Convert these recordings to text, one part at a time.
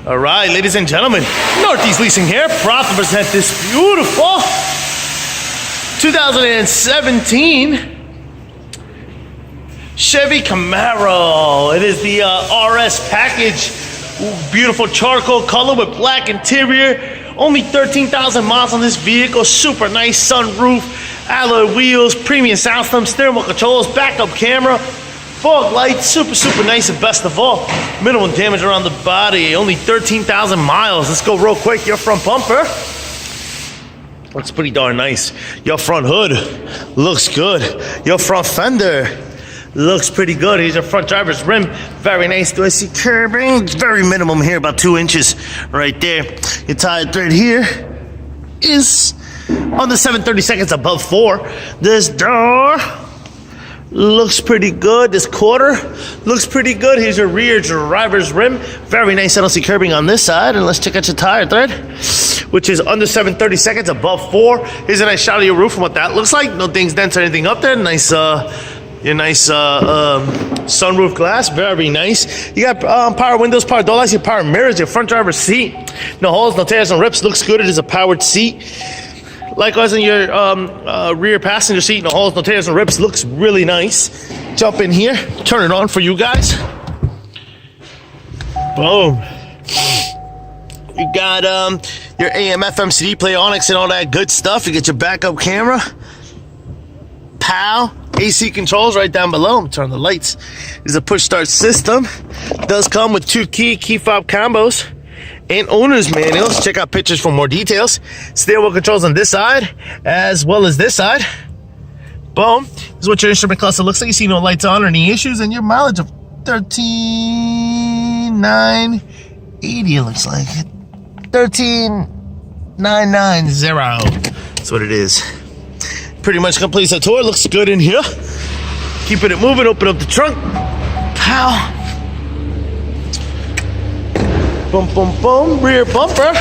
All right, ladies and gentlemen, Northeast Leasing here, proud to present this beautiful 2017 Chevy Camaro. It is the RS package, beautiful charcoal color with black interior. Only 13,000 miles on this vehicle. Super nice sunroof, alloy wheels, premium sound system, steering wheel controls, backup camera, fog lights, super nice, and best of all, minimal damage around the body. Only 13,000 miles. Let's go real quick. Your front bumper looks pretty darn nice. Your front hood looks good. Your front fender looks pretty good. Here's your front driver's rim. Very nice. Do I see curbing? It's very minimum here, about 2 inches right there. Your tire thread here is on the 7/32 above 4. This door looks pretty good. This quarter looks pretty good. Here's your rear driver's rim. Very nice. I don't see curbing on this side. And let's check out your tire thread, which is under 7/32 above 4. Here's a nice shot of your roof and what that looks like. No dings, dents, or anything up there. Nice, your nice sunroof glass. Very nice. You got power windows, power door lights, your power mirrors, your front driver's seat. No holes, no tears, no rips. Looks good. It is a powered seat. Likewise in your rear passenger seat, no holes, no tears, no rips. Looks really nice. Jump in here, turn it on for you guys. Boom. You got your AM, FM, CD player, Onyx, and all that good stuff. You get your backup camera, POW, AC controls right down below. Turn the lights. There's a push start system. Does come with 2 key fob combos and owner's manuals. Check out pictures for more details. Steering wheel controls on this side as well as this side. Boom. This is what your instrument cluster looks like. You see no lights on or any issues, and your mileage of 13,980 it looks like. 13,990. That's what it is. Pretty much completes the tour. Looks good in here. Keeping it moving. Open up the trunk. Pow. Boom, boom, boom. Rear bumper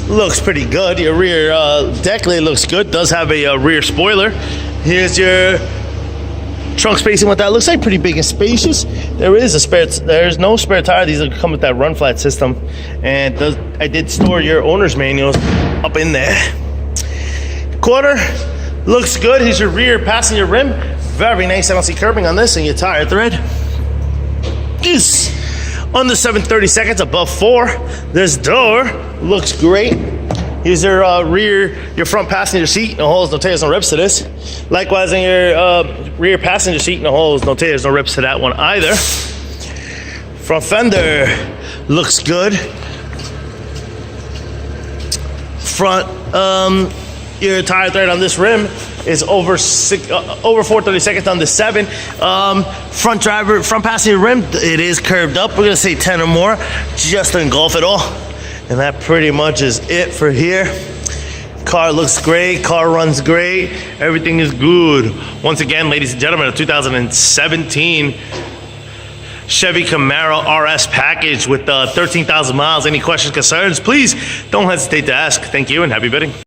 looks pretty good. Your rear deck lid looks good. Does have a rear spoiler. Here's your trunk spacing. What that looks like, pretty big and spacious. There's no spare tire. These come with that run flat system, and I did store your owner's manuals up in there. Quarter looks good. Here's your rear passenger rim. Very nice. I don't see curbing on this. And your tire thread is on the 7/32 above 4. This door looks great. Here's your your front passenger seat. No holes, no tears, no rips to this. Likewise in your rear passenger seat. No holes, no tears, no rips to that one either. Front fender looks good. Front your tire thread on this rim is over 4/32 on the 7. Front passenger rim, it is curved up. We're gonna say 10 or more just to engulf it all. And that pretty much is it for here. Car looks great, car runs great, everything is good. Once again, ladies and gentlemen, a 2017 Chevy Camaro RS package with 13,000 miles. Any questions, concerns, please don't hesitate to ask. Thank you and happy bidding.